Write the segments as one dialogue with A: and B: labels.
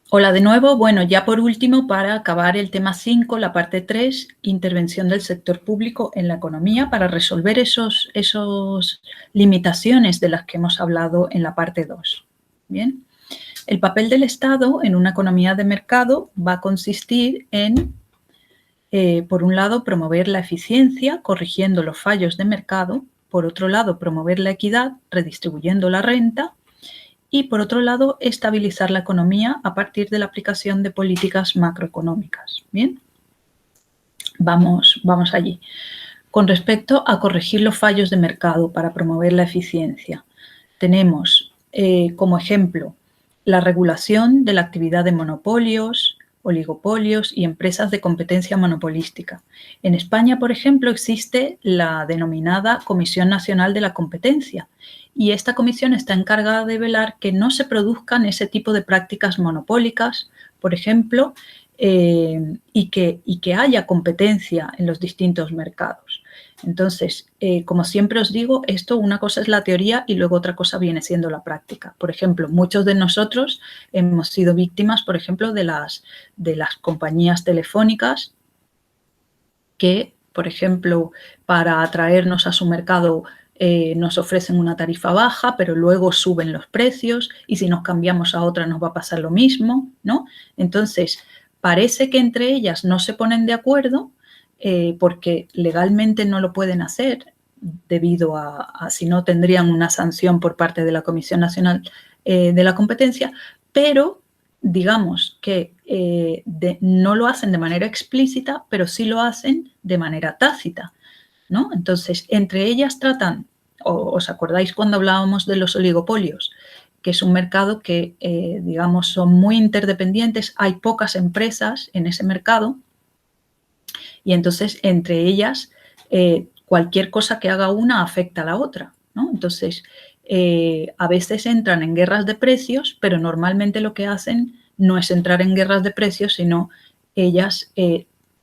A: Hola de nuevo. Bueno, ya por último, para acabar el tema 5, la parte 3, intervención del sector público en la economía para resolver esos limitaciones de las que hemos hablado en la parte 2. Bien, el papel del Estado en una economía de mercado va a consistir en, por un lado, promover la eficiencia, corrigiendo los fallos de mercado; por otro lado, promover la equidad, redistribuyendo la renta; y, por otro lado, estabilizar la economía a partir de la aplicación de políticas macroeconómicas. Bien, vamos allí. Con respecto a corregir los fallos de mercado para promover la eficiencia, tenemos como ejemplo la regulación de la actividad de monopolios, oligopolios y empresas de competencia monopolística. En España, por ejemplo, existe la denominada Comisión Nacional de la Competencia, y esta comisión está encargada de velar que no se produzcan ese tipo de prácticas monopólicas, por ejemplo, y que haya competencia en los distintos mercados. Entonces, como siempre os digo, esto, una cosa es la teoría y luego otra cosa viene siendo la práctica. Por ejemplo, muchos de nosotros hemos sido víctimas, por ejemplo, de las compañías telefónicas que, por ejemplo, para atraernos a su mercado nos ofrecen una tarifa baja, pero luego suben los precios, y si nos cambiamos a otra nos va a pasar lo mismo, ¿no? Entonces, parece que entre ellas no se ponen de acuerdo porque legalmente no lo pueden hacer, debido a si no tendrían una sanción por parte de la Comisión Nacional de la Competencia, pero digamos que no lo hacen de manera explícita, pero sí lo hacen de manera tácita, ¿no? Entonces, entre ellas tratan, ¿os acordáis cuando hablábamos de los oligopolios? Que es un mercado que, digamos, son muy interdependientes, hay pocas empresas en ese mercado, y entonces entre ellas cualquier cosa que haga una afecta a la otra, ¿no? Entonces, a veces entran en guerras de precios, pero normalmente lo que hacen no es entrar en guerras de precios, sino ellas,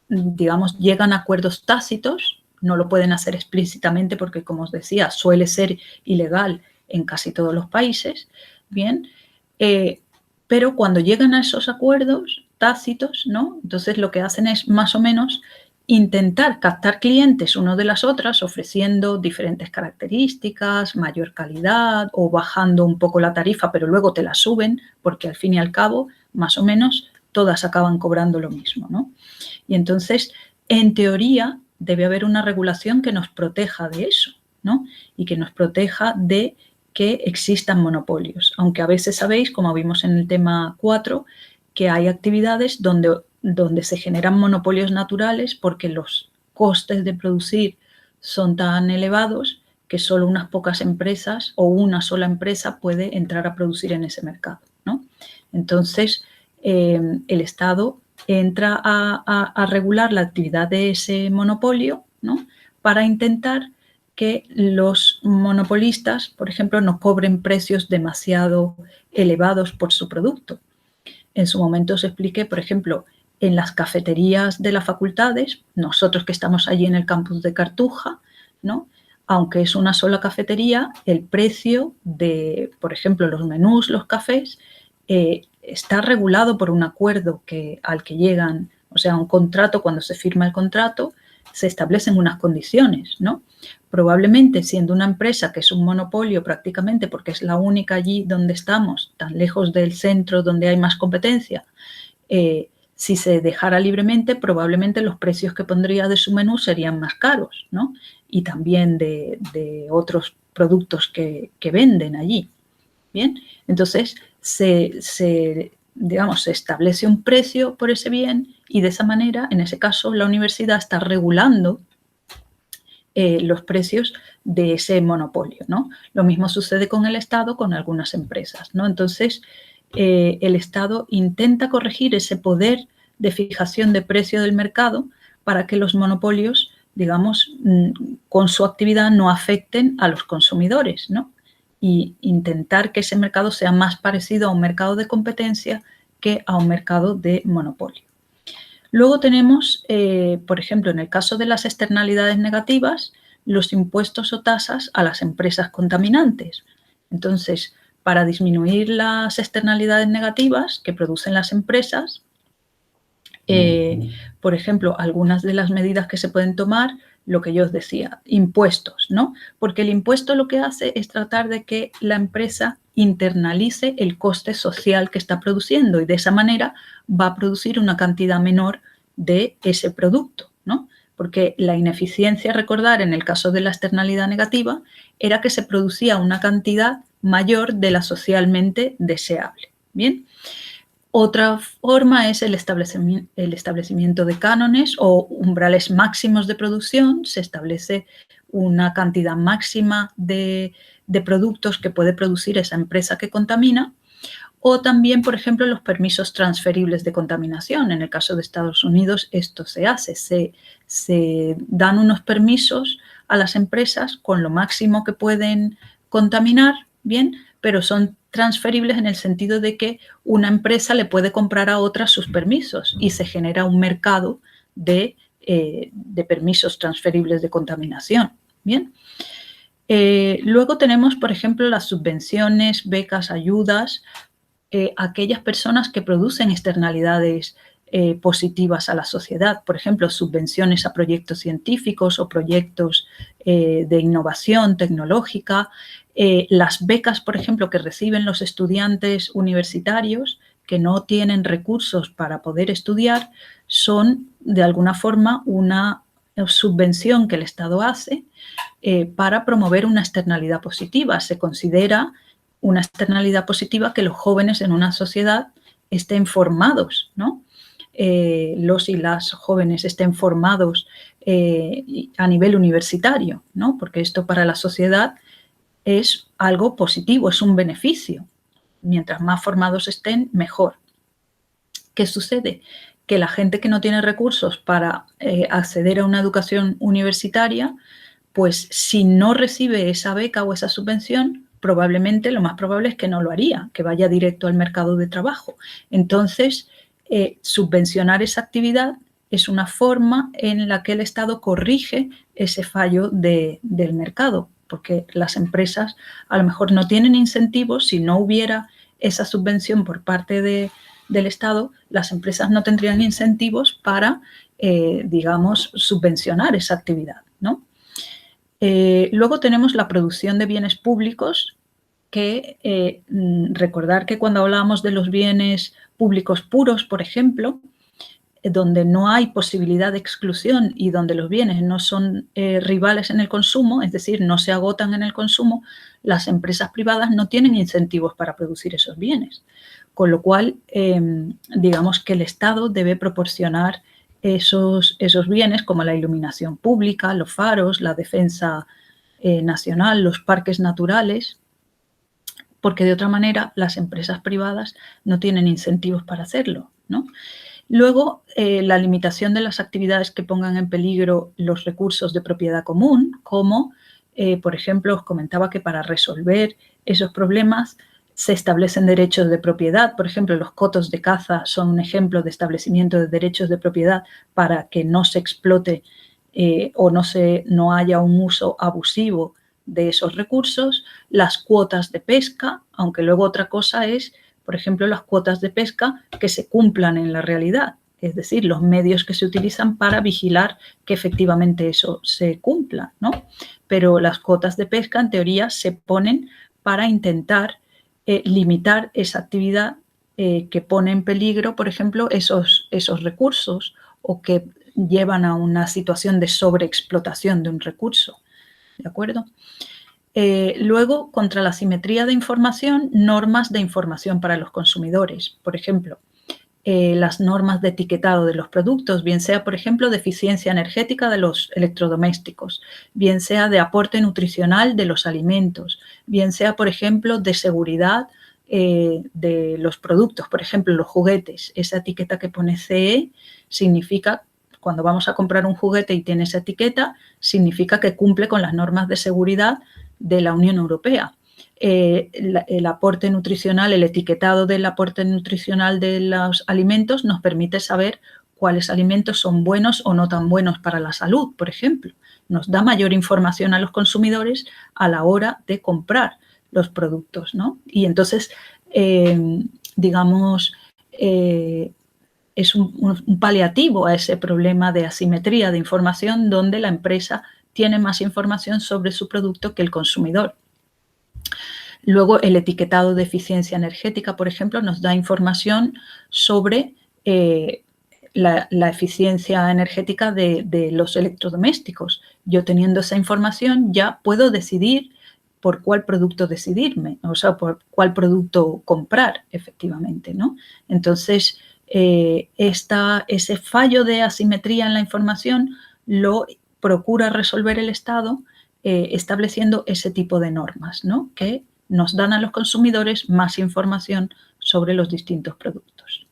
A: digamos, llegan a acuerdos tácitos. No lo pueden hacer explícitamente porque, como os decía, suele ser ilegal en casi todos los países, ¿bien? Pero cuando llegan a esos acuerdos tácitos, ¿no? Entonces lo que hacen es más o menos intentar captar clientes uno de las otras, ofreciendo diferentes características, mayor calidad, o bajando un poco la tarifa, pero luego te la suben, porque al fin y al cabo, más o menos, todas acaban cobrando lo mismo, ¿no? Y entonces, en teoría, debe haber una regulación que nos proteja de eso, ¿no? Y que nos proteja de que existan monopolios, aunque a veces sabéis, como vimos en el tema 4, que hay actividades donde se generan monopolios naturales porque los costes de producir son tan elevados que solo unas pocas empresas o una sola empresa puede entrar a producir en ese mercado, ¿no? Entonces, el Estado entra a regular la actividad de ese monopolio, ¿no? Para intentar que los monopolistas, por ejemplo, no cobren precios demasiado elevados por su producto. En su momento os expliqué, por ejemplo, en las cafeterías de las facultades, nosotros que estamos allí en el campus de Cartuja, ¿no? Aunque es una sola cafetería, el precio de, por ejemplo, los menús, los cafés, está regulado por un acuerdo al que llegan, o sea, un contrato. Cuando se firma el contrato, se establecen unas condiciones, ¿no? Probablemente, siendo una empresa que es un monopolio prácticamente, porque es la única allí donde estamos, tan lejos del centro donde hay más competencia, si se dejara libremente, probablemente los precios que pondría de su menú serían más caros, ¿no? Y también de otros productos que venden allí. Bien, entonces digamos, se establece un precio por ese bien, y de esa manera, en ese caso, la universidad está regulando los precios de ese monopolio, ¿no? Lo mismo sucede con el Estado, con algunas empresas, ¿no? Entonces, el Estado intenta corregir ese poder de fijación de precio del mercado para que los monopolios, digamos, con su actividad no afecten a los consumidores, ¿no? Y intentar que ese mercado sea más parecido a un mercado de competencia que a un mercado de monopolio. Luego tenemos, por ejemplo, en el caso de las externalidades negativas, los impuestos o tasas a las empresas contaminantes. Entonces, para disminuir las externalidades negativas que producen las empresas, por ejemplo, algunas de las medidas que se pueden tomar, lo que yo os decía, impuestos, ¿no? Porque el impuesto lo que hace es tratar de que la empresa internalice el coste social que está produciendo y de esa manera va a producir una cantidad menor de ese producto, ¿no? Porque la ineficiencia, recordar, en el caso de la externalidad negativa, era que se producía una cantidad mayor de la socialmente deseable. Bien. Otra forma es el establecimiento de cánones o umbrales máximos de producción. Se establece una cantidad máxima de productos que puede producir esa empresa que contamina. O también, por ejemplo, los permisos transferibles de contaminación. En el caso de Estados Unidos esto se hace. Se dan unos permisos a las empresas con lo máximo que pueden contaminar, bien, pero son transferibles en el sentido de que una empresa le puede comprar a otra sus permisos y se genera un mercado de permisos transferibles de contaminación. Bien. Luego tenemos, por ejemplo, las subvenciones, becas, ayudas, aquellas personas que producen externalidades positivas a la sociedad, por ejemplo, subvenciones a proyectos científicos o proyectos de innovación tecnológica, las becas, por ejemplo, que reciben los estudiantes universitarios que no tienen recursos para poder estudiar, son de alguna forma una subvención que el Estado hace para promover una externalidad positiva. Se considera una externalidad positiva que los jóvenes en una sociedad estén formados, ¿no? Los y las jóvenes estén formados a nivel universitario, ¿no? Porque esto para la sociedad es algo positivo, es un beneficio. Mientras más formados estén, mejor. ¿Qué sucede? Que la gente que no tiene recursos para acceder a una educación universitaria, pues si no recibe esa beca o esa subvención, probablemente lo más probable es que no lo haría, que vaya directo al mercado de trabajo. Entonces, subvencionar esa actividad es una forma en la que el Estado corrige ese fallo del mercado, porque las empresas a lo mejor no tienen incentivos. Si no hubiera esa subvención por parte del Estado, las empresas no tendrían incentivos para, digamos, subvencionar esa actividad, ¿no? Luego tenemos la producción de bienes públicos, que recordar que cuando hablábamos de los bienes públicos puros, por ejemplo, donde no hay posibilidad de exclusión y donde los bienes no son rivales en el consumo, es decir, no se agotan en el consumo, las empresas privadas no tienen incentivos para producir esos bienes. Con lo cual, digamos que el Estado debe proporcionar esos bienes como la iluminación pública, los faros, la defensa nacional, los parques naturales, porque de otra manera las empresas privadas no tienen incentivos para hacerlo, ¿no? Luego, la limitación de las actividades que pongan en peligro los recursos de propiedad común, como, por ejemplo, os comentaba que para resolver esos problemas se establecen derechos de propiedad. Por ejemplo, los cotos de caza son un ejemplo de establecimiento de derechos de propiedad para que no se explote o no haya un uso abusivo de esos recursos. Las cuotas de pesca, aunque luego otra cosa es, por ejemplo, las cuotas de pesca que se cumplan en la realidad, es decir, los medios que se utilizan para vigilar que efectivamente eso se cumpla, ¿no? Pero las cuotas de pesca, en teoría, se ponen para intentar limitar esa actividad que pone en peligro, por ejemplo, esos recursos o que llevan a una situación de sobreexplotación de un recurso, ¿de acuerdo? Luego, contra la asimetría de información, normas de información para los consumidores. Por ejemplo, las normas de etiquetado de los productos, bien sea, por ejemplo, de eficiencia energética de los electrodomésticos, bien sea de aporte nutricional de los alimentos, bien sea, por ejemplo, de seguridad de los productos, por ejemplo, los juguetes. Esa etiqueta que pone CE significa, cuando vamos a comprar un juguete y tiene esa etiqueta, significa que cumple con las normas de seguridad de la Unión Europea. El aporte nutricional, el etiquetado del aporte nutricional de los alimentos nos permite saber cuáles alimentos son buenos o no tan buenos para la salud, por ejemplo. Nos da mayor información a los consumidores a la hora de comprar. los productos, ¿no? Y entonces, digamos, es un paliativo a ese problema de asimetría de información donde la empresa tiene más información sobre su producto que el consumidor. Luego, el etiquetado de eficiencia energética, por ejemplo, nos da información sobre la eficiencia energética de los electrodomésticos. Yo teniendo esa información ya puedo decidir por cuál producto decidirme, o sea, por cuál producto comprar efectivamente, ¿no? Entonces, ese fallo de asimetría en la información lo procura resolver el Estado estableciendo ese tipo de normas, ¿no? Que nos dan a los consumidores más información sobre los distintos productos.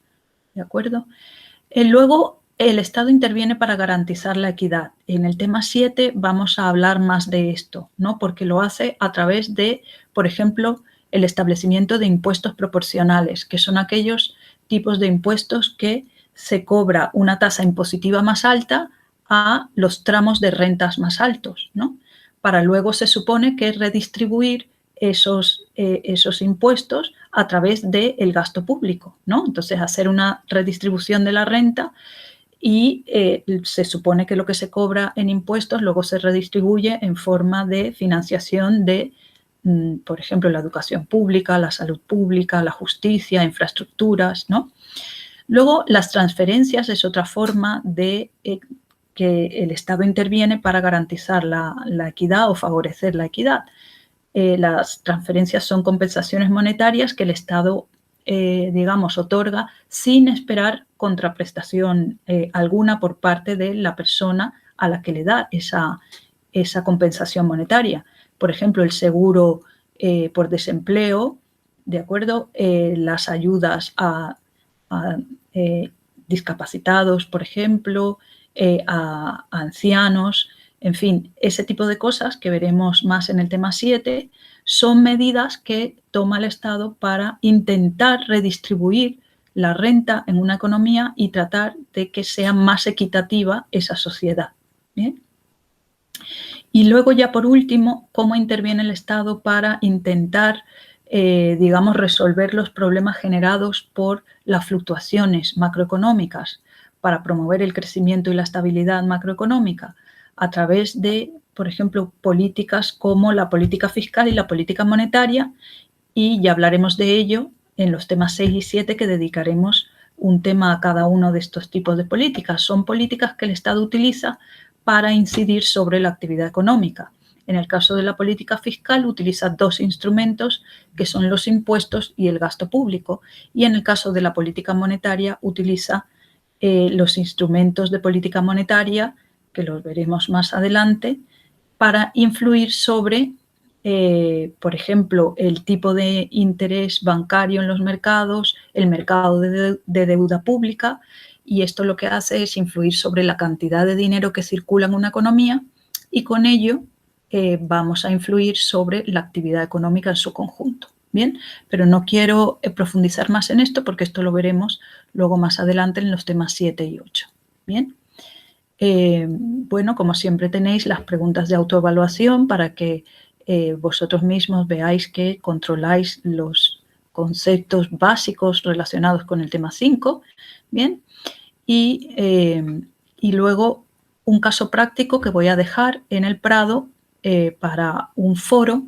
A: ¿De acuerdo? Luego, el Estado interviene para garantizar la equidad. En el tema 7 vamos a hablar más de esto, ¿no? Porque lo hace a través de, por ejemplo, el establecimiento de impuestos proporcionales, que son aquellos tipos de impuestos que se cobra una tasa impositiva más alta a los tramos de rentas más altos, ¿no? Para luego se supone que redistribuir esos impuestos a través del gasto público, ¿no? Entonces, hacer una redistribución de la renta y se supone que lo que se cobra en impuestos luego se redistribuye en forma de financiación de, por ejemplo, la educación pública, la salud pública, la justicia, infraestructuras, ¿no? Luego, las transferencias es otra forma de que el Estado interviene para garantizar la equidad o favorecer la equidad. Las transferencias son compensaciones monetarias que el Estado, digamos, otorga sin esperar contraprestación alguna por parte de la persona a la que le da esa compensación monetaria. Por ejemplo, el seguro por desempleo, ¿de acuerdo? Las ayudas a discapacitados, por ejemplo, a ancianos, en fin, ese tipo de cosas que veremos más en el tema 7 son medidas que toma el Estado para intentar redistribuir la renta en una economía y tratar de que sea más equitativa esa sociedad. ¿Bien? Y luego ya por último, cómo interviene el Estado para intentar, digamos, resolver los problemas generados por las fluctuaciones macroeconómicas para promover el crecimiento y la estabilidad macroeconómica a través de, por ejemplo, políticas como la política fiscal y la política monetaria, y ya hablaremos de ello en los temas 6 y 7 que dedicaremos un tema a cada uno de estos tipos de políticas. Son políticas que el Estado utiliza para incidir sobre la actividad económica. En el caso de la política fiscal utiliza dos instrumentos que son los impuestos y el gasto público, y en el caso de la política monetaria utiliza los instrumentos de política monetaria, que los veremos más adelante, para influir sobre, por ejemplo, el tipo de interés bancario en los mercados, el mercado de deuda pública, y esto lo que hace es influir sobre la cantidad de dinero que circula en una economía y con ello vamos a influir sobre la actividad económica en su conjunto. Bien, pero no quiero profundizar más en esto porque esto lo veremos luego más adelante en los temas 7 y 8. Bien. Bueno, como siempre tenéis las preguntas de autoevaluación para que vosotros mismos veáis que controláis los conceptos básicos relacionados con el tema 5. Bien. Y luego un caso práctico que voy a dejar en el Prado para un foro.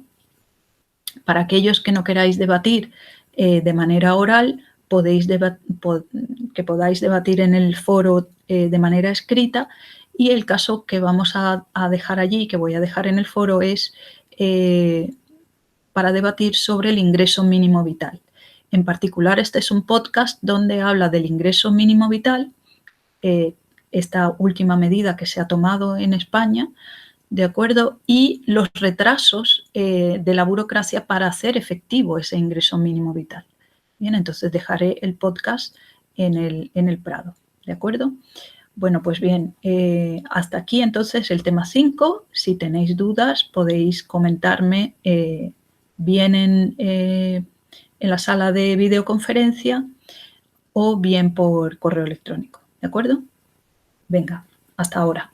A: Para aquellos que no queráis debatir de manera oral, que podáis debatir en el foro de manera escrita, y el caso que vamos a dejar allí, que voy a dejar en el foro, es para debatir sobre el ingreso mínimo vital. En particular, este es un podcast donde habla del ingreso mínimo vital, esta última medida que se ha tomado en España, ¿de acuerdo? Y los retrasos de la burocracia para hacer efectivo ese ingreso mínimo vital. Bien, entonces dejaré el podcast en el Prado, ¿de acuerdo? Bueno, pues bien, hasta aquí entonces el tema 5. Si tenéis dudas podéis comentarme bien en la sala de videoconferencia o bien por correo electrónico, ¿de acuerdo? Venga, hasta ahora.